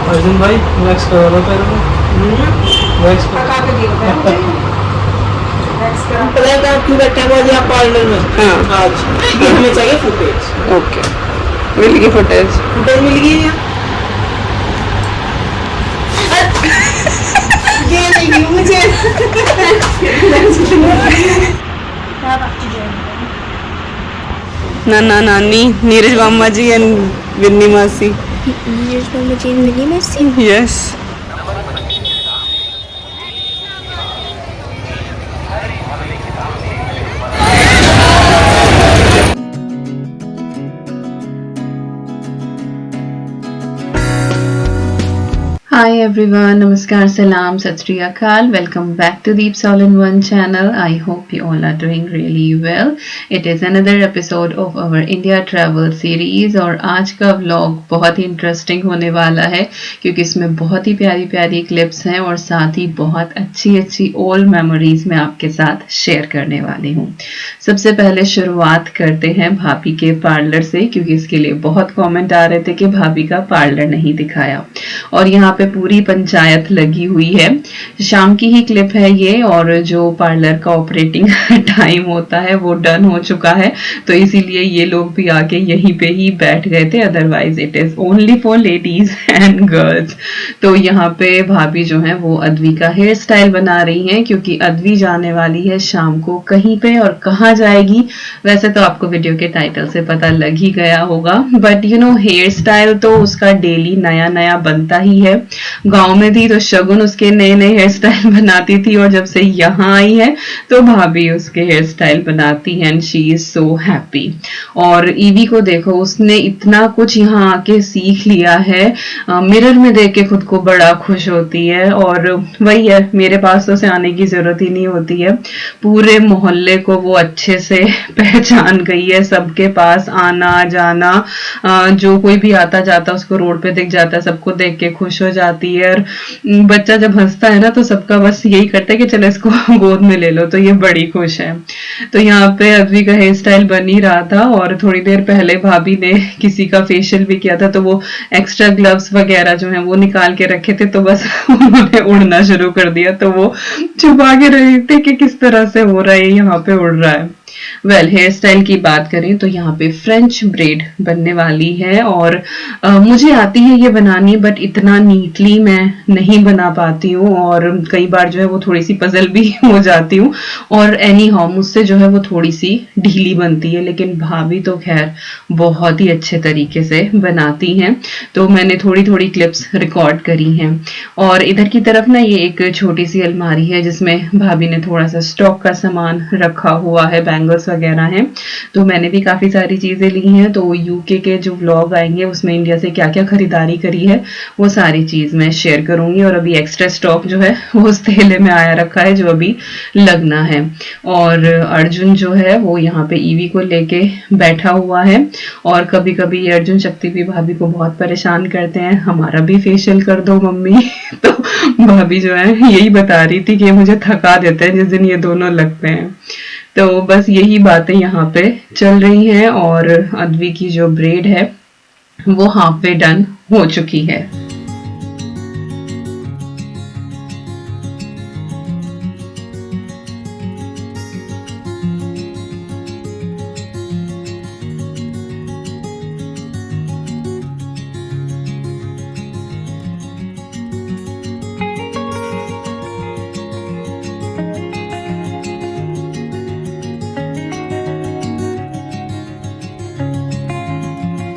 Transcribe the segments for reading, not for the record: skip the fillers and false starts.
अर्जुन भाई वैक्स करा लो पैरों में। वैक्स पका के दिया था मुझे। वैक्स करा। पता है आप क्यों बैठे हैं यहाँ पार्लर में? हाँ आज हमें चाहिए फुटेज। ओके, मिल गई फुटेज। फुटेज मिल गई है। ये नहीं मुझे। नाना नानी नीरज मामा जी एंड विन्नी मासी। नीरज मामा जी मिली mushy. Yes. Hi everyone, Namaskar, Salam, Sat Shri Akal. Welcome back to Deep's All-in-One channel. I hope you all are doing really well. It is another episode of our India travel series और आज का vlog बहुत ही interesting होने वाला है क्योंकि इसमें बहुत ही प्यारी प्यारी क्लिप्स हैं और साथ ही बहुत अच्छी अच्छी ओल्ड मेमोरीज मैं आपके साथ शेयर करने वाली हूँ। सबसे पहले शुरुआत करते हैं भाभी के पार्लर से क्योंकि इसके लिए बहुत कमेंट आ रहे थे कि भाभी का पार्लर नहीं दिखाया और यहाँ पे पूरी पंचायत लगी हुई है। शाम की ही क्लिप है ये और जो पार्लर का ऑपरेटिंग टाइम होता है वो डन हो चुका है तो इसीलिए ये लोग भी आके यहीं पे ही बैठ गए थे, otherwise it is only for ladies and girls. तो यहाँ पे भाभी जो है वो अद्वी का हेयर स्टाइल बना रही हैं क्योंकि अद्वी जाने वाली है शाम को कहीं पे और कहाँ जाएगी वैसे तो आपको वीडियो के टाइटल से पता लग ही गया होगा, but you know hair style तो उसका डेली नया नया बनता ही है। गांव में थी तो शगुन उसके नए नए हेयर स्टाइल बनाती थी और जब से यहाँ आई है तो भाभी उसके हेयर स्टाइल बनाती है and she is so happy. और ईवी को देखो उसने इतना कुछ यहाँ आके सीख लिया है, मिरर में देख के खुद को बड़ा खुश होती है और वही है मेरे पास तो उसे आने की जरूरत ही नहीं होती है, पूरे मोहल्ले को वो अच्छे से पहचान गई है, सबके पास आना जाना, जो कोई भी आता जाता उसको रोड पे दिख जाता है सबको देख के खुश हो जाती है। और बच्चा जब हंसता है ना तो सबका बस यही करता है कि चलो इसको गोद में ले लो, तो ये बड़ी खुश है। तो यहाँ पे अद्वी का हेयर स्टाइल बन ही रहा था और थोड़ी देर पहले भाभी ने किसी का फेशियल भी किया था तो वो एक्स्ट्रा ग्लव्स वगैरह जो है वो निकाल के रखे थे तो बस उन्होंने उड़ना शुरू कर दिया तो वो छुपा के रहे थे कि किस तरह से हो रहा है, यहाँ पे उड़ रहा है। वेल हेयर स्टाइल की बात करें तो यहाँ पे फ्रेंच ब्रेड बनने वाली है और मुझे आती है ये बनानी बट इतना नीटली मैं नहीं बना पाती हूँ और कई बार जो है वो थोड़ी सी पजल भी हो जाती हूँ और एनी हाउ मुझसे जो है वो थोड़ी सी ढीली बनती है, लेकिन भाभी तो खैर बहुत ही अच्छे तरीके से बनाती हैं तो मैंने थोड़ी थोड़ी क्लिप्स रिकॉर्ड करी हैं। और इधर की तरफ ना ये एक छोटी सी अलमारी है जिसमें भाभी ने थोड़ा सा स्टॉक का सामान रखा हुआ है, बैंगल्स वगैरह हैं, तो मैंने भी काफी सारी चीजें ली हैं। तो यूके के जो व्लॉग आएंगे उसमें इंडिया से क्या क्या खरीदारी करी है वो सारी चीज मैं शेयर करूंगी। और अभी एक्स्ट्रा स्टॉक जो है वो उस थैले में आया रखा है जो अभी लगना है। और अर्जुन जो है वो यहाँ पे ईवी को लेके बैठा हुआ है और कभी कभी ये अर्जुन शक्ति भी भाभी को बहुत परेशान करते हैं, हमारा भी फेशियल कर दो मम्मी तो भाभी जो है यही बता रही थी कि मुझे थका देते हैं जिस दिन ये दोनों लगते हैं। तो बस यही बातें यहाँ पे चल रही हैं और अद्वी की जो ब्रेड है वो हाफ वे डन हो चुकी है।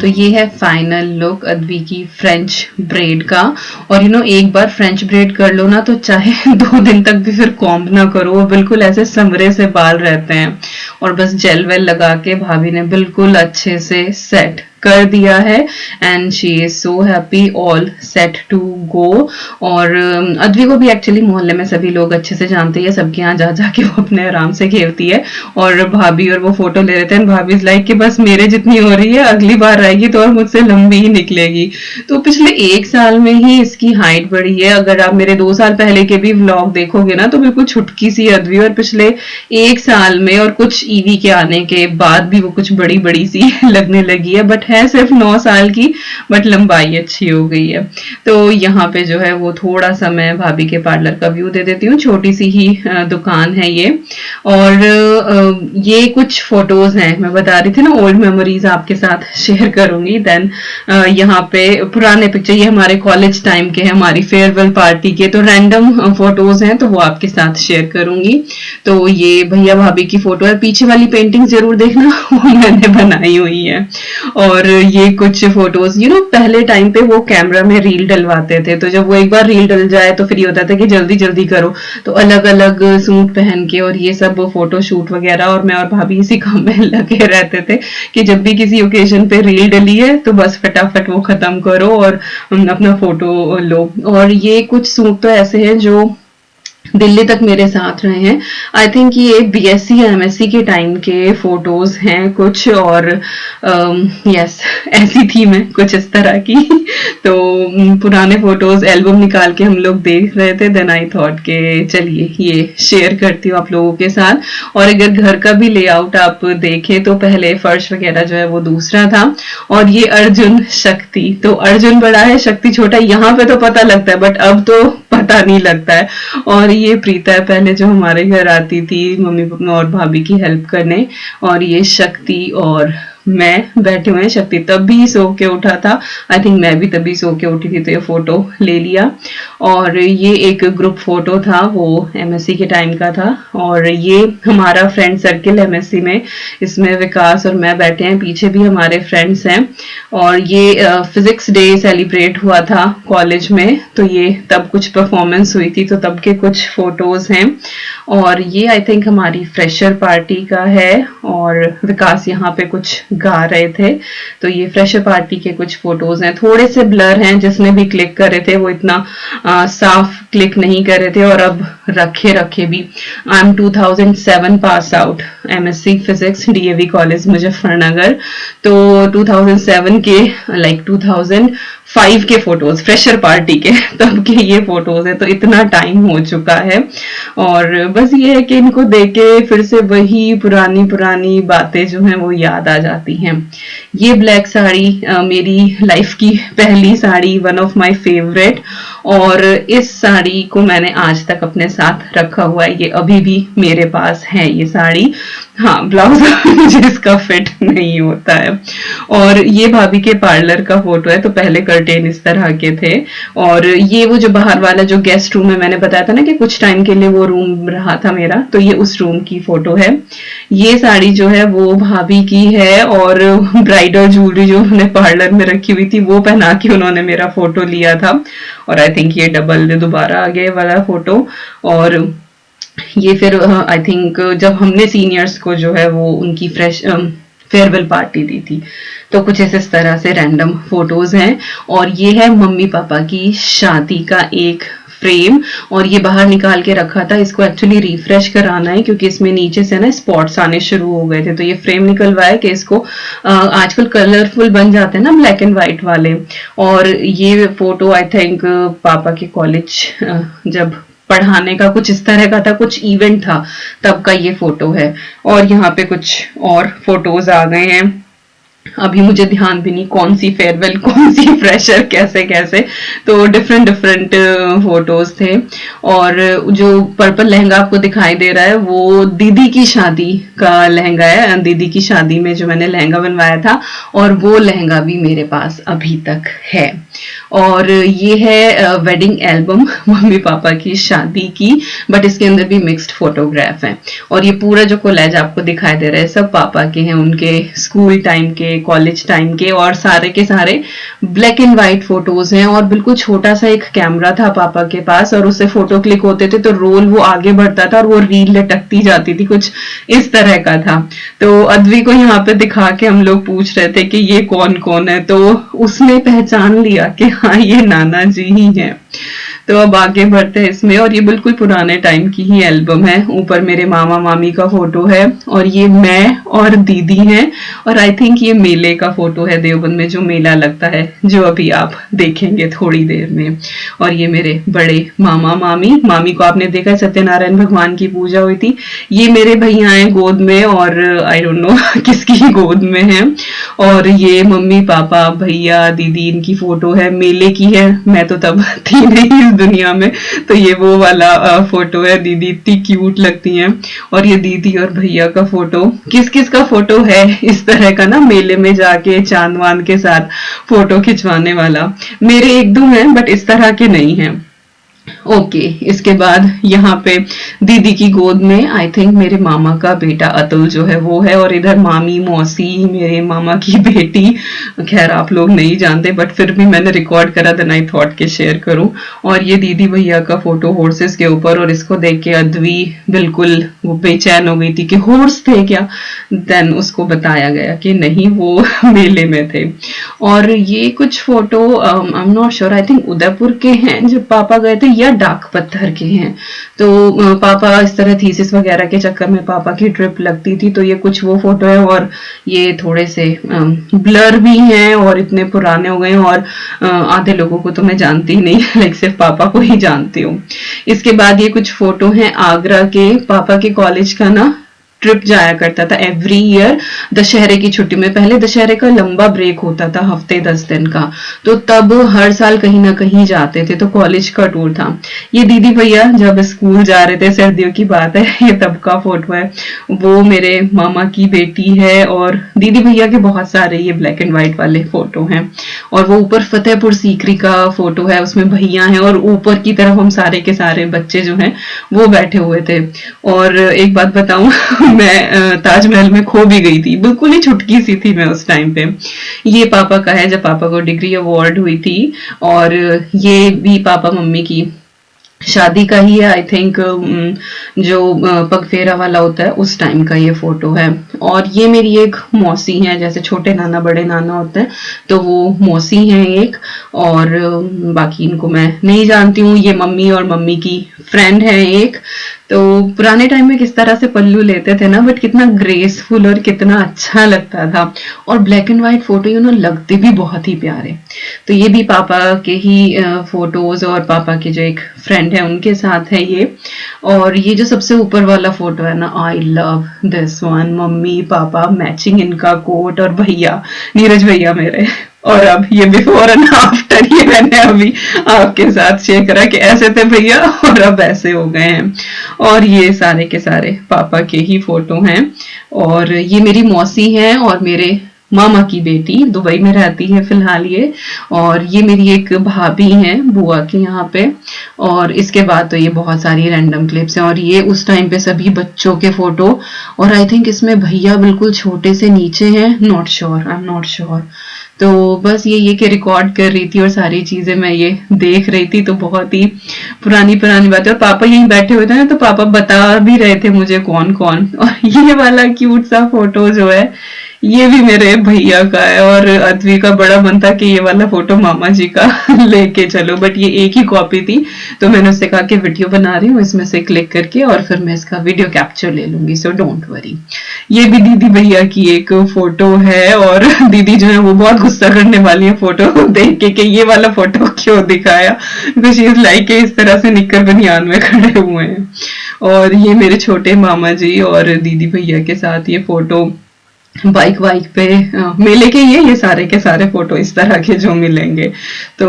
तो ये है फाइनल लुक अद्वी की फ्रेंच ब्रेड का। और यू नो एक बार फ्रेंच ब्रेड कर लो ना तो चाहे 2 दिन तक भी फिर कॉम्ब ना करो, वो बिल्कुल ऐसे समरे से बाल रहते हैं। और बस जेल वेल लगा के भाभी ने बिल्कुल अच्छे से सेट कर दिया है and she is so happy, all set to go. और अद्वी को भी एक्चुअली मोहल्ले में सभी लोग अच्छे से जानते हैं, सबके यहाँ जा जाके वो अपने आराम से खेलती है। और भाभी और वो फोटो ले रहे थे, भाभी इज लाइक कि बस मेरे जितनी हो रही है अगली बार आएगी तो और मुझसे लंबी ही निकलेगी। तो पिछले 1 साल में ही इसकी हाइट बढ़ी है। अगर आप मेरे 2 साल पहले के भी व्लॉग देखोगे ना तो बिल्कुल छुटकी सी अद्वी, और पिछले 1 साल में और कुछ ईवी के आने के बाद भी वो कुछ बड़ी बड़ी सी लगने लगी है। बट है सिर्फ 9 साल की, बट लंबाई अच्छी हो गई है। तो यहाँ पे जो है वो थोड़ा सा मैं भाभी के पार्लर का व्यू दे देती हूँ। छोटी सी ही दुकान है ये, और ये कुछ फोटोज हैं, मैं बता रही थी ना ओल्ड मेमोरीज आपके साथ शेयर करूंगी। देन यहाँ पे पुराने पिक्चर, ये हमारे कॉलेज टाइम के हैं, हमारी फेयरवेल पार्टी के, तो रैंडम फोटोज हैं तो वो आपके साथ शेयर करूंगी। तो ये भैया भाभी की फोटो है, पीछे वाली पेंटिंग जरूर देखना वो मैंने बनाई हुई है। और ये कुछ फोटोज पहले टाइम पे वो कैमरा में रील डलवाते थे, तो जब वो एक बार रील डल जाए तो फिर ये होता था कि जल्दी जल्दी करो, तो अलग अलग सूट पहन के और ये सब फोटो शूट वगैरह, और मैं और भाभी इसी काम में लगे रहते थे कि जब भी किसी ओकेजन पे रील डली है तो बस फटाफट वो खत्म करो और अपना फोटो लो। और ये कुछ सूट तो ऐसे हैं जो दिल्ली तक मेरे साथ रहे हैं। आई थिंक ये बीएससी या एमएससी के टाइम के फोटोज हैं कुछ, और यस ऐसी थी मैं कुछ इस तरह की। तो पुराने फोटोज एल्बम निकाल के हम लोग देख रहे थे। देन आई थॉट के चलिए ये शेयर करती हूँ आप लोगों के साथ। और अगर घर का भी लेआउट आप देखें तो पहले फर्श वगैरह जो है वो दूसरा था, और ये अर्जुन शक्ति, तो अर्जुन बड़ा है शक्ति छोटा, यहाँ पे तो पता लगता है बट अब तो पता नहीं लगता है। और ये प्रीता है पहले जो हमारे घर आती थी मम्मी और भाभी की हेल्प करने, और ये शक्ति और मैं बैठे हुए हैं। शक्ति तब भी सो के उठा था, आई थिंक मैं भी तभी सो के उठी थी, तो ये फोटो ले लिया। और ये एक ग्रुप फोटो था, वो एमएससी के टाइम का था, और ये हमारा फ्रेंड सर्किल एमएससी में, इसमें विकास और मैं बैठे हैं, पीछे भी हमारे फ्रेंड्स हैं। और ये फिजिक्स डे सेलिब्रेट हुआ था कॉलेज में, तो ये तब कुछ परफॉर्मेंस हुई थी, तो तब के कुछ फोटोज हैं। और ये आई थिंक हमारी फ्रेशर पार्टी का है, और विकास यहाँ पे कुछ गा रहे थे। तो ये फ्रेशर पार्टी के कुछ फोटोज हैं, थोड़े से ब्लर हैं, जिसने भी क्लिक करे थे वो इतना साफ क्लिक नहीं कर रहे थे, और अब रखे रखे भी। I am 2007 pass out MSc physics DAV college Muzaffarnagar. तो 2007 के लाइक 2005 के फोटोज फ्रेशर पार्टी के, तब के ये फोटोज है, तो इतना टाइम हो चुका है। और बस ये है कि इनको देख के फिर से वही पुरानी पुरानी बातें जो हैं वो याद आ जाती हैं। ये ब्लैक साड़ी मेरी लाइफ की पहली sari, one of my favourite, और इस साड़ी को मैंने आज तक अपने साथ रखा हुआ है, ये अभी भी मेरे पास है ये साड़ी। हाँ, ब्लाउज मुझे इसका फिट नहीं होता है। और ये भाभी के पार्लर का फोटो है, तो पहले कर्टेन इस तरह के थे, और ये वो जो बाहर वाला जो गेस्ट रूम है, मैंने बताया था ना कि कुछ टाइम के लिए वो रूम रहा था मेरा, तो ये उस रूम की फोटो है। ये साड़ी जो है वो भाभी की है, और ब्राइडल ज्वेलरी जो उन्होंने पार्लर में रखी हुई थी वो पहना के उन्होंने मेरा फोटो लिया था। और आई थिंक ये डबल दोबारा आ गया वाला फोटो। और ये फिर आई थिंक जब हमने सीनियर्स को जो है वो उनकी फ्रेश फेयरवेल पार्टी दी थी, तो कुछ इस तरह से रैंडम फोटोज हैं। और ये है मम्मी पापा की शादी का एक फ्रेम, और ये बाहर निकाल के रखा था, इसको एक्चुअली रिफ्रेश कराना है क्योंकि इसमें नीचे से ना स्पॉट्स आने शुरू हो गए थे, तो ये फ्रेम निकलवाया कि इसको आजकल कलरफुल बन जाते हैं ना ब्लैक एंड व्हाइट वाले। और ये फोटो आई थिंक पापा के कॉलेज जब पढ़ाने का कुछ इस तरह का था, कुछ इवेंट था, तब का ये फोटो है। और यहाँ पे कुछ और फोटोज आ गए हैं, अभी मुझे ध्यान भी नहीं कौन सी फेयरवेल कौन सी फ्रेशर कैसे कैसे, तो डिफरेंट फोटोज थे। और जो पर्पल लहंगा आपको दिखाई दे रहा है वो दीदी की शादी का लहंगा है, दीदी की शादी में जो मैंने लहंगा बनवाया था, और वो लहंगा भी मेरे पास अभी तक है। और ये है वेडिंग एल्बम मम्मी पापा की शादी की, बट इसके अंदर भी मिक्स्ड फोटोग्राफ हैं। और ये पूरा जो कोलैज आपको दिखाई दे रहा है सब पापा के हैं, उनके स्कूल टाइम के, कॉलेज टाइम के, और सारे के सारे ब्लैक एंड व्हाइट फोटोज हैं। और बिल्कुल छोटा सा एक कैमरा था पापा के पास, और उससे फोटो क्लिक होते थे तो रोल वो आगे बढ़ता था और वो रील लटकती जाती थी, कुछ इस तरह का था। तो अद्वी को यहाँ पे दिखा के हम लोग पूछ रहे थे कि ये कौन कौन है, तो उसने पहचान लिया कि हाँ ये नाना जी ही हैं। तो अब आगे बढ़ते हैं इसमें, और ये बिल्कुल पुराने टाइम की ही एल्बम है। ऊपर मेरे मामा मामी का फोटो है और ये मैं और दीदी हैं, और आई थिंक ये मेले का फोटो है, देवबंद में जो मेला लगता है, जो अभी आप देखेंगे थोड़ी देर में। और ये मेरे बड़े मामा मामी, मामी को आपने देखा सत्यनारायण भगवान की पूजा हुई थी। ये मेरे भैया हैं गोद में, और आई डोंट नो किसकी गोद में है। और ये मम्मी पापा भैया दीदी, इनकी फोटो है, मेले की है। मैं तो तब थी नहीं इस दुनिया में, तो ये वो वाला फोटो है। दीदी इतनी क्यूट लगती हैं। और ये दीदी और भैया का फोटो, किस किस का फोटो है इस तरह का ना, मेले में जाके चांद वांद के साथ फोटो खिंचवाने वाला? मेरे एक दो हैं बट इस तरह के नहीं हैं। ओके, इसके बाद यहाँ पे दीदी की गोद में आई थिंक मेरे मामा का बेटा अतुल जो है वो है, और इधर मामी मौसी मेरे मामा की बेटी। खैर आप लोग नहीं जानते बट फिर भी मैंने रिकॉर्ड करा, देन आई थॉट के शेयर करूं। और ये दीदी भैया का फोटो हॉर्सेस के ऊपर, और इसको देख के अद्वी बिल्कुल वो बेचैन हो गई थी कि हॉर्स थे क्या। देन उसको बताया गया कि नहीं, वो मेले में थे। और ये कुछ photo I am not sure, I think Udaipur के हैं जब पापा गए थे, या डाक पत्थर के हैं। तो पापा इस तरह थीसिस वगैरह के चक्कर में पापा की ट्रिप लगती थी, तो ये कुछ वो फोटो है। और ये थोड़े से ब्लर भी हैं और इतने पुराने हो गए हैं, और आधे लोगों को तो मैं जानती ही नहीं, लाइक सिर्फ पापा को ही जानती हूँ। इसके बाद ये कुछ फोटो हैं आगरा के, पापा के कॉलेज का ना ट्रिप जाया करता था एवरी ईयर दशहरे की छुट्टी में। पहले दशहरे का लंबा ब्रेक होता था, हफ्ते 10 दिन का, तो तब हर साल कहीं ना कहीं जाते थे, तो कॉलेज का टूर था। ये दीदी भैया जब स्कूल जा रहे थे, सर्दियों की बात है, ये तब का फोटो है। वो मेरे मामा की बेटी है, और दीदी भैया के बहुत सारे ये ब्लैक एंड व्हाइट वाले फोटो हैं। और वो ऊपर फतेहपुर सीकरी का फोटो है, उसमें भैया हैं, और ऊपर की तरफ हम सारे के सारे बच्चे जो हैं वो बैठे हुए थे। और एक बात बताऊं, मैं ताजमहल में खो भी गई थी, बिल्कुल ही छुटकी सी थी मैं उस टाइम पे। ये पापा का है जब पापा को डिग्री अवार्ड हुई थी, और ये भी पापा मम्मी की शादी का ही है आई थिंक, जो पगफेरा वाला होता है उस टाइम का ये फोटो है। और ये मेरी एक मौसी है, जैसे छोटे नाना बड़े नाना होते हैं तो वो मौसी हैं एक, और बाकी इनको मैं नहीं जानती हूँ। ये मम्मी और मम्मी की फ्रेंड है एक। तो पुराने टाइम में किस तरह से पल्लू लेते थे ना, बट कितना ग्रेसफुल और कितना अच्छा लगता था। और black and white photo you know लगते भी बहुत ही प्यारे। तो ये भी पापा के ही फोटोज, और पापा के जो एक फ्रेंड है उनके साथ है ये। और ये जो सबसे ऊपर वाला फोटो है ना, I love this one. Mummy papa matching इनका कोट, और भैया नीरज भैया मेरे। और अब ये बिफोर एंड आफ्टर, ये मैंने अभी आपके साथ शेयर करा कि ऐसे थे भैया और अब ऐसे हो गए हैं। और ये सारे के सारे पापा के ही फोटो हैं। और ये मेरी मौसी हैं और मेरे मामा की बेटी, दुबई में रहती है फिलहाल ये। और ये मेरी एक भाभी हैं बुआ की यहाँ पे। और इसके बाद तो ये बहुत सारी रैंडम क्लिप्स हैं, और ये उस टाइम पे सभी बच्चों के फोटो। और आई थिंक इसमें भैया बिल्कुल छोटे से नीचे हैं, not sure, I am not sure. तो बस ये कि रिकॉर्ड कर रही थी और सारी चीजें मैं ये देख रही थी, तो बहुत ही पुरानी पुरानी बातें। और पापा यहीं बैठे हुए थे ना, तो पापा बता भी रहे थे मुझे कौन कौन। और ये वाला क्यूट सा फोटो जो है ये भी मेरे भैया का है, और अद्वी का बड़ा मन था कि ये वाला फोटो मामा जी का लेके चलो, बट ये एक ही कॉपी थी, तो मैंने उससे कहा कि वीडियो बना रही हूँ, इसमें से क्लिक करके और फिर मैं इसका वीडियो कैप्चर ले लूंगी, सो डोंट वरी। ये भी दीदी भैया की एक फोटो है, और दीदी जो है वो बहुत गुस्सा करने वाली है फोटो देख के कि ये वाला फोटो क्यों दिखाया, बिकॉज शी इज लाइक इस तरह से निक्कर बनियान में खड़े हुए हैं। और ये मेरे छोटे मामा जी और दीदी भैया के साथ ये फोटो बाइक वाइक पे मेले के, ये सारे के सारे फोटो इस तरह के जो मिलेंगे। तो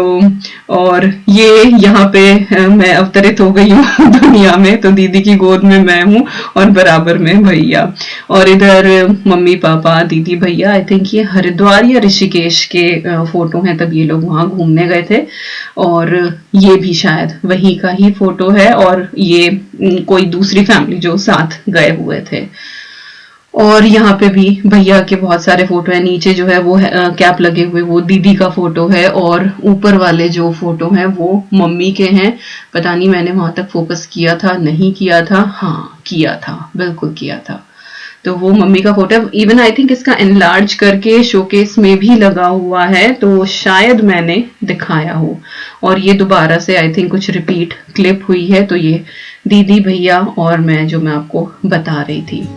और ये यहाँ पे मैं अवतरित हो गई हूँ दुनिया में, तो दीदी की गोद में मैं हूँ और बराबर में भैया। और इधर मम्मी पापा दीदी भैया, आई थिंक ये हरिद्वार या ऋषिकेश के फोटो हैं, तब ये लोग वहां घूमने गए थे। और ये भी शायद वही का ही फोटो है, और ये कोई दूसरी फैमिली जो साथ गए हुए थे। और यहाँ पे भी भैया के बहुत सारे फोटो है। नीचे जो है वो कैप लगे हुए वो दीदी का फोटो है, और ऊपर वाले जो फोटो हैं वो मम्मी के हैं। पता नहीं मैंने वहां तक फोकस किया था नहीं किया था, हाँ किया था, बिल्कुल किया था। तो वो मम्मी का फोटो, इवन आई थिंक इसका एनलार्ज करके शोकेस में भी लगा हुआ है, तो शायद मैंने दिखाया हो। और ये दोबारा से आई थिंक कुछ रिपीट क्लिप हुई है, तो ये दीदी, भैया और मैं जो मैं आपको बता रही थी।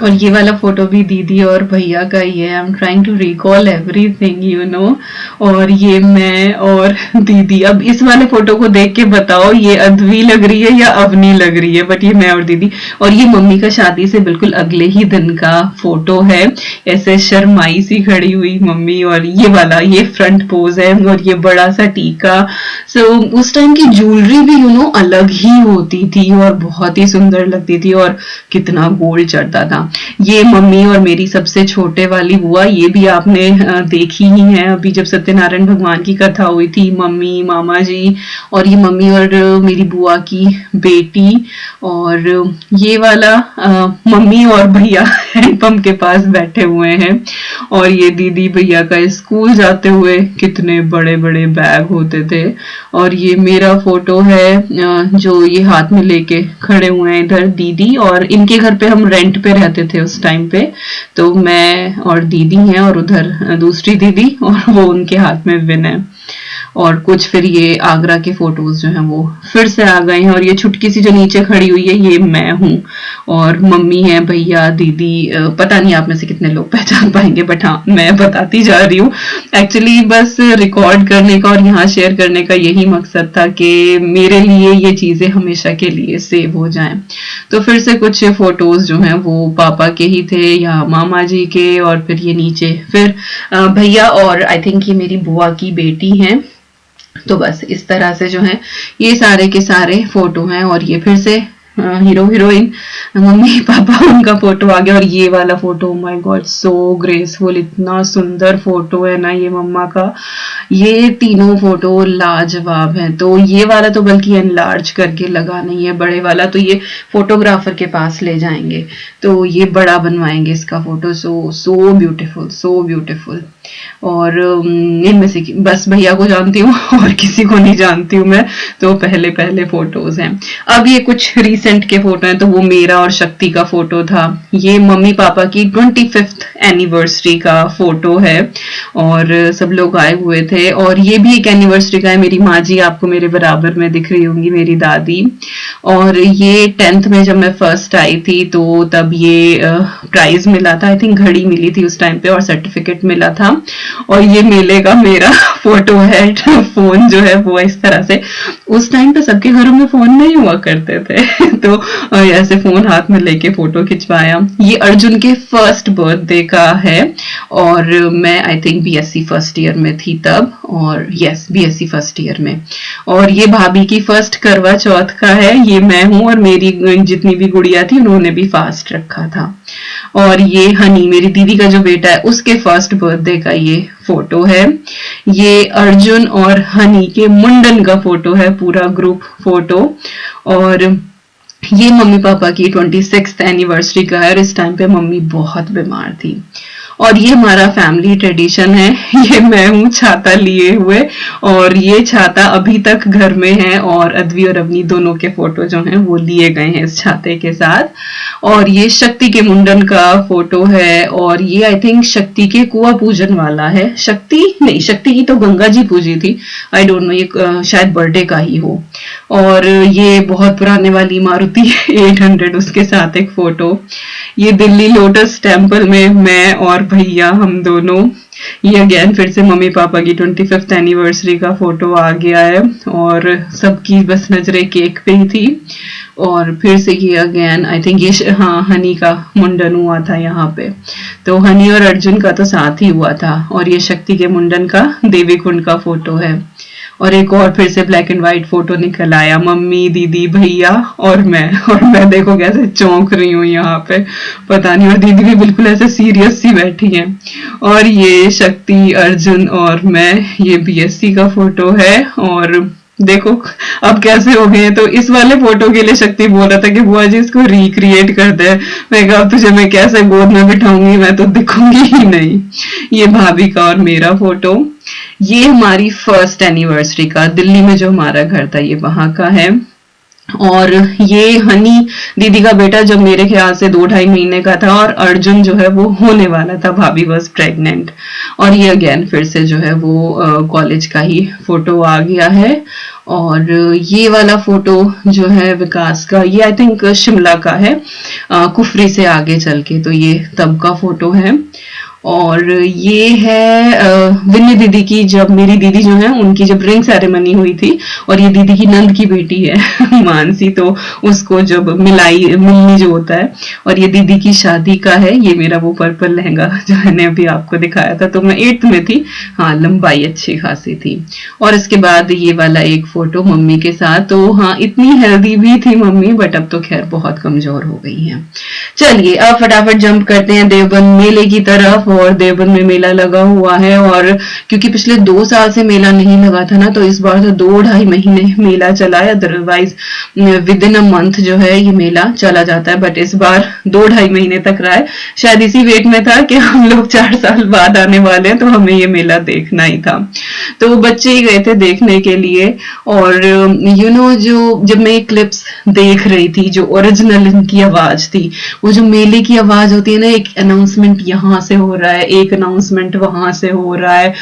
और ये वाला फोटो भी दीदी और भैया का ही है। I am trying to recall everything, you know. और ये मैं और दीदी, अब इस वाले फोटो को देख के बताओ ये अद्वी लग रही है या अवनी लग रही है, बट ये मैं और दीदी। और ये मम्मी का शादी से बिल्कुल अगले ही दिन का फोटो है, ऐसे शर्माई सी खड़ी हुई मम्मी। और ये वाला, ये फ्रंट पोज है और ये बड़ा सा टीका। सो उस टाइम की ज्वेलरी भी अलग ही होती थी और बहुत ही सुंदर लगती थी, और कितना गोल्ड चढ़ता था। ये मम्मी और मेरी सबसे छोटे वाली बुआ, ये भी आपने देखी ही है अभी जब सत्यनारायण भगवान की कथा हुई थी। मम्मी, मामा जी, और ये मम्मी और मेरी बुआ की बेटी। और ये वाला मम्मी और भैया हैंडपंप के पास बैठे हुए हैं। और ये दीदी भैया का स्कूल जाते हुए, कितने बड़े बड़े बैग होते थे। और ये मेरा फोटो है जो ये हाथ में लेके खड़े हुए हैं इधर दीदी, और इनके घर पे हम रेंट पे रहते थे उस टाइम पे। तो मैं और दीदी हैं और उधर दूसरी दीदी, और वो उनके हाथ में विन है। और कुछ फिर ये आगरा के फोटोज जो हैं वो फिर से आ गए हैं। और ये छुटकी सी जो नीचे खड़ी हुई है, ये मैं हूँ। और मम्मी है, भैया, दीदी, पता नहीं आप में से कितने लोग पहचान पाएंगे, बट हाँ मैं बताती जा रही हूँ। एक्चुअली बस रिकॉर्ड करने का और यहाँ शेयर करने का यही मकसद था कि मेरे लिए ये चीजें हमेशा के लिए सेव हो जाएं। तो फिर से कुछ फोटोज जो हैं वो पापा के ही थे या मामा जी के। और फिर ये नीचे फिर भैया और आई थिंक ये मेरी बुआ की बेटी हैं। तो बस इस तरह से जो है ये सारे के सारे फोटो हैं। और ये फिर से हीरो हीरोइन, मम्मी पापा, उनका फोटो आ गया। और ये वाला photo, my God, so graceful, इतना सुंदर फोटो है ना ये मम्मा का। ये तीनों फोटो लाजवाब हैं। तो ये वाला तो बल्कि एनलार्ज करके लगा नहीं है, बड़े वाला तो ये फोटोग्राफर के पास ले जाएंगे तो ये बड़ा बनवाएंगे इसका photo. So beautiful, so beautiful. और इनमें से बस भैया को जानती हूँ और किसी को नहीं जानती हूँ मैं, तो पहले पहले फोटोज हैं। अब ये कुछ रीसेंट के फोटो हैं, तो वो मेरा और शक्ति का फोटो था। ये मम्मी पापा की 25th एनिवर्सरी का फोटो है और सब लोग आए हुए थे। और ये भी एक एनिवर्सरी का है। मेरी माँ जी आपको मेरे बराबर में दिख रही होंगी, मेरी दादी। और ये 10th में जब मैं फर्स्ट आई थी तो तब ये प्राइज मिला था, आई थिंक घड़ी मिली थी उस टाइम पे और सर्टिफिकेट मिला था। और ये मेले का मेरा फोटो है। फोन जो है वो इस तरह से, उस टाइम पे सबके घरों में फोन नहीं हुआ करते थे तो ऐसे फोन हाथ में लेके फोटो खिंचवाया। ये अर्जुन के फर्स्ट बर्थडे का है और मैं I think BSc first year में थी तब, और यस बीएससी फर्स्ट ईयर में। और ये भाभी की फर्स्ट करवा चौथ का है, ये मैं हूं और मेरी जितनी भी गुड़िया थी उन्होंने भी फास्ट रखा था। और ये हनी मेरी दीदी का जो बेटा है उसके फर्स्ट बर्थडे का ये फोटो है। ये अर्जुन और हनी के मुंडन का फोटो है, पूरा ग्रुप फोटो। और ये मम्मी पापा की 26th एनिवर्सरी का है। इस टाइम पे मम्मी बहुत बीमार थी। और ये हमारा फैमिली ट्रेडिशन है, ये मैं हूँ छाता लिए हुए और ये छाता अभी तक घर में है। और अद्वी और अवनी दोनों के फोटो जो हैं वो लिए गए हैं इस छाते के साथ। और ये शक्ति के मुंडन का फोटो है और ये आई थिंक शक्ति के कुआं पूजन वाला है। शक्ति नहीं, शक्ति की तो गंगा जी पूजी थी, आई डोंट नो, ये शायद बर्थडे का ही हो। और ये बहुत पुराने वाली मारुति 800 उसके साथ एक फोटो। ये दिल्ली लोटस टेम्पल में मैं और भैया हम दोनों। ये अगेन फिर से मम्मी पापा की 25th एनिवर्सरी का फोटो आ गया है और सबकी बस नजरें केक पे ही थी। और फिर से ये अगेन आई थिंक ये हाँ हनी का मुंडन हुआ था यहाँ पे, तो हनी और अर्जुन का तो साथ ही हुआ था। और ये शक्ति के मुंडन का देवी कुंड का फोटो है। और एक और फिर से ब्लैक एंड व्हाइट फोटो निकल आया, मम्मी, दीदी, भैया और मैं देखो कैसे चौंक रही हूँ यहाँ पे, पता नहीं। और दीदी भी बिल्कुल ऐसे सीरियस सी बैठी हैं। और ये शक्ति, अर्जुन और मैं, ये बीएससी का फोटो है। और देखो अब कैसे हो गए। तो इस वाले फोटो के लिए शक्ति बोल रहा था कि बुआ जी इसको रिक्रिएट कर दे। मैं कहा तुझे मैं कैसे गोद में बिठाऊंगी, मैं तो दिखूंगी ही नहीं। ये भाभी का और मेरा फोटो। ये हमारी फर्स्ट एनिवर्सरी का दिल्ली में जो हमारा घर था ये वहां का है। और ये हनी दीदी का बेटा जब मेरे ख्याल से 2-2.5 महीने का था, और अर्जुन जो है वो होने वाला था, भाभी वॉज प्रेग्नेंट। और ये अगेन फिर से जो है वो कॉलेज का ही फोटो आ गया है। और ये वाला फोटो जो है विकास का, ये आई थिंक शिमला का है, कुफरी से आगे चल के, तो ये तब का फोटो है। और ये है विन्नी दीदी की, जब मेरी दीदी जो है उनकी जब रिंग सेरेमनी हुई थी, और ये दीदी की नंद की बेटी है मानसी, तो उसको जब मिलनी जो होता है, और ये दीदी की शादी का है। ये मेरा वो पर्पल लहंगा जो मैंने अभी आपको दिखाया था, तो मैं 8th में थी, हाँ लंबाई अच्छी खासी थी। और इसके बाद ये वाला एक फोटो मम्मी के साथ, तो हाँ इतनी हेल्दी भी थी मम्मी, बट अब तो खैर बहुत कमजोर हो गई है। चलिए अब फटाफट जंप करते हैं देवबंद मेले की तरफ। और देवबंद में मेला लगा हुआ है, और क्योंकि पिछले 2 साल से मेला नहीं लगा था ना, तो इस बार तो 2-2.5 महीने मेला चला है। Otherwise with in a month जो है ये मेला चला जाता है, बट इस बार 2-2.5 महीने तक रहा है। शायद इसी वेट में था कि हम लोग 4 साल बाद आने वाले हैं, तो हमें ये मेला देखना ही था। तो बच्चे ही गए थे देखने के लिए। और जो जब मैं क्लिप्स देख रही थी, जो ओरिजिनल इनकी आवाज थी, वो जो मेले की आवाज होती है ना, एक अनाउंसमेंट यहाँ से हो रहा है, एक अनाउंसमेंट वहां से हो रहा है,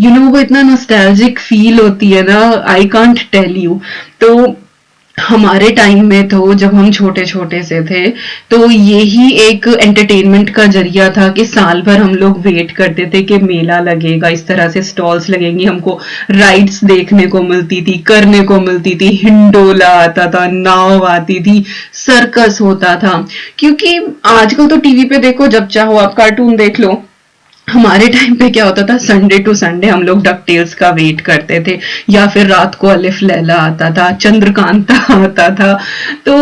वो इतना नॉस्टैल्जिक फील होती है ना, आई कांट टेल यू। तो हमारे टाइम में तो जब हम छोटे छोटे से थे, तो यही एक एंटरटेनमेंट का जरिया था कि साल भर हम लोग वेट करते थे कि मेला लगेगा, इस तरह से स्टॉल्स लगेंगी, हमको राइड्स देखने को मिलती थी, करने को मिलती थी, हिंडोला आता था, नाव आती थी, सर्कस होता था। क्योंकि आजकल तो टीवी पे देखो, जब चाहो आप कार्टून देख लो। हमारे टाइम पे क्या होता था, संडे टू संडे हम लोग डकटेल्स का वेट करते थे, या फिर रात को अलिफ लैला आता था, चंद्रकांता आता था, तो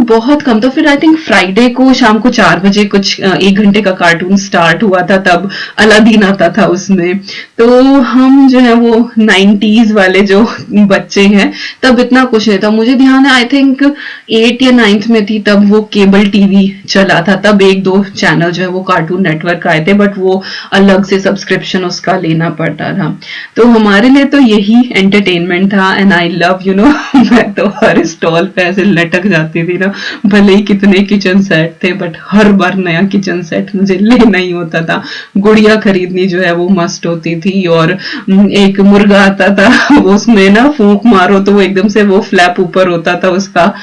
बहुत कम। तो फिर आई थिंक फ्राइडे को शाम को 4 बजे कुछ 1 घंटे का कार्टून स्टार्ट हुआ था, तब अलादीन आता था उसमें। तो हम जो है वो 90s वाले जो बच्चे हैं, तब इतना कुछ नहीं था। मुझे ध्यान है आई थिंक 8th या 9th में थी, तब वो केबल टीवी चला था, तब 1-2 चैनल जो है वो कार्टून नेटवर्क आए थे, बट वो अलग से सब्सक्रिप्शन उसका लेना पड़ता था। तो हमारे लिए तो यही एंटरटेनमेंट था। एंड आई लव मैं तो हर स्टॉल पे ऐसे लटक जाती थी ना, भले ही कितने किचन सेट थे, बट हर बार नया किचन सेट मुझे लेना ही होता था। गुड़िया खरीदनी जो है वो मस्ट होती थी। और एक मुर्गा आता था, वो उसमें ना फूंक मारो तो वो एकदम से वो फ्लैप ऊपर होता था उसका।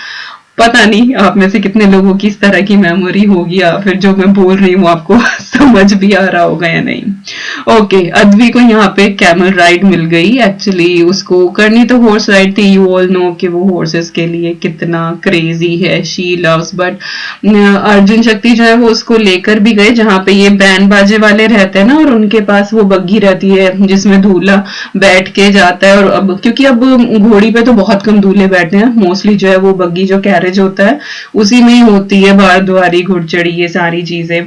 पता नहीं आप में से कितने लोगों की इस तरह की मेमोरी होगी, या फिर जो मैं बोल रही हूँ आपको समझ भी आ रहा होगा या नहीं। ओके, अद्वी को यहाँ पे कैमल राइड मिल गई। एक्चुअली उसको करनी तो हॉर्स राइड थी, यू ऑल नो कि वो हॉर्सेस के लिए कितना क्रेजी है, शी लव्स। बट अर्जुन शक्ति जो है वो उसको लेकर भी गए, जहाँ पे ये बैंड बाजे वाले रहते हैं ना, और उनके पास वो बग्गी रहती है जिसमें दूल्हा बैठ के जाता है। और अब क्योंकि अब घोड़ी पे तो बहुत कम दूल्हे बैठते हैं, मोस्टली जो है वो बग्गी जो कैरेज होता है उसी में ही होती है, बारद्वारी, घुड़चड़ी, ये सारी चीजें।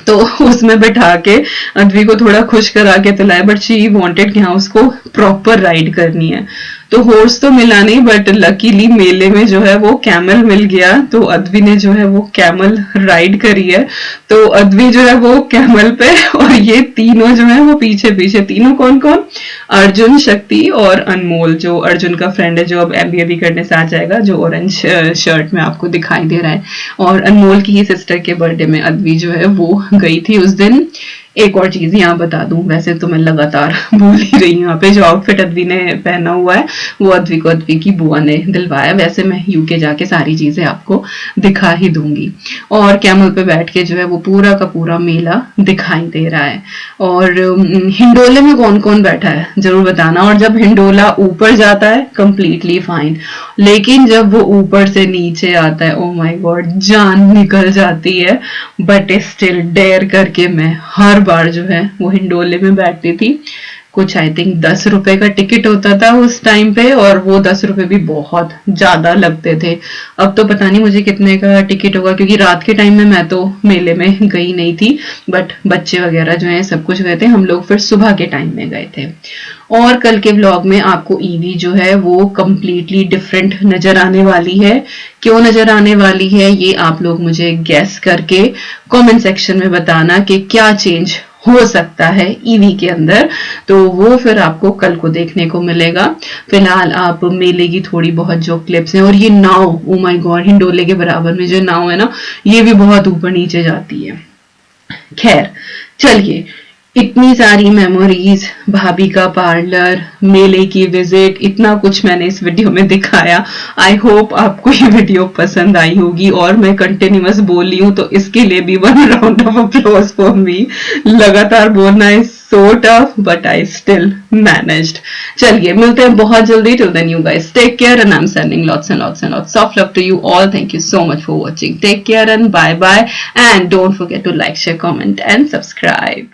तो उसमें बैठा के अद्वी को थोड़ा खुश करा के दिलाया, बट शी वांटेड कि हाँ उसको प्रॉपर राइड करनी है। तो हॉर्स तो मिला नहीं, बट लकीली मेले में जो है वो कैमल मिल गया, तो अद्वी ने जो है वो कैमल राइड करी है। तो अद्वी जो है वो कैमल पे, और ये तीनों जो है वो पीछे पीछे। तीनों कौन कौन? अर्जुन, शक्ति और अनमोल, जो अर्जुन का फ्रेंड है, जो अब MBA भी करने से आ जाएगा, जो ऑरेंज शर्ट में आपको दिखाई दे रहा है। और अनमोल की ही सिस्टर के बर्थडे में अद्वी जो है वो गई थी उस दिन। एक और चीज यहाँ बता दूं, वैसे तो मैं लगातार भूल ही रही हूँ, यहाँ पे जो आउटफिट अद्वी ने पहना हुआ है वो अद्वी को अद्वी की बुआ ने दिलवाया। वैसे मैं यूके जाके सारी चीजें आपको दिखा ही दूंगी। और कैमल पे बैठ के जो है वो पूरा का पूरा मेला दिखाई दे रहा है। और हिंडोले में कौन कौन बैठा है जरूर बताना। और जब हिंडोला ऊपर जाता है कंप्लीटली फाइन, लेकिन जब वो ऊपर से नीचे आता है, ओ माय गॉड, जान निकल जाती है। बट स्टिल डेयर करके मैं हर बार जो है वो हिंडोले में बैठती थी। कुछ आई थिंक 10 रुपए का टिकट होता था उस टाइम पे, और वो 10 रुपए भी बहुत ज्यादा लगते थे। अब तो पता नहीं मुझे कितने का टिकट होगा, क्योंकि रात के टाइम में मैं तो मेले में गई नहीं थी, बट बच्चे वगैरह जो है सब कुछ गए थे। हम लोग फिर सुबह के टाइम में गए थे। और कल के व्लॉग में आपको ईवी जो है वो कंप्लीटली डिफरेंट नजर आने वाली है। क्यों नजर आने वाली है ये आप लोग मुझे गेस करके कमेंट सेक्शन में बताना कि क्या चेंज हो सकता है ईवी के अंदर, तो वो फिर आपको कल को देखने को मिलेगा। फिलहाल आप मेले की थोड़ी बहुत जो क्लिप्स हैं, और ये नाव, ओ माय गॉड, हिंडोले के बराबर में जो नाव है ना, ये भी बहुत ऊपर नीचे जाती है। खैर चलिए, इतनी सारी मेमोरीज, भाभी का पार्लर, मेले की विजिट, इतना कुछ मैंने इस वीडियो में दिखाया। आई होप आपको ये वीडियो पसंद आई होगी, और मैं कंटिन्यूअस बोल रही हूँ तो इसके लिए भी 1 round of applause for me. लगातार बोलना is so tough, but I still managed. चलिए मिलते हैं बहुत जल्दी। Till then you guys take care and I am sending lots and lots and lots of love to you all. Thank you so much for watching. Take care and bye bye, and don't forget to like, share, comment and subscribe.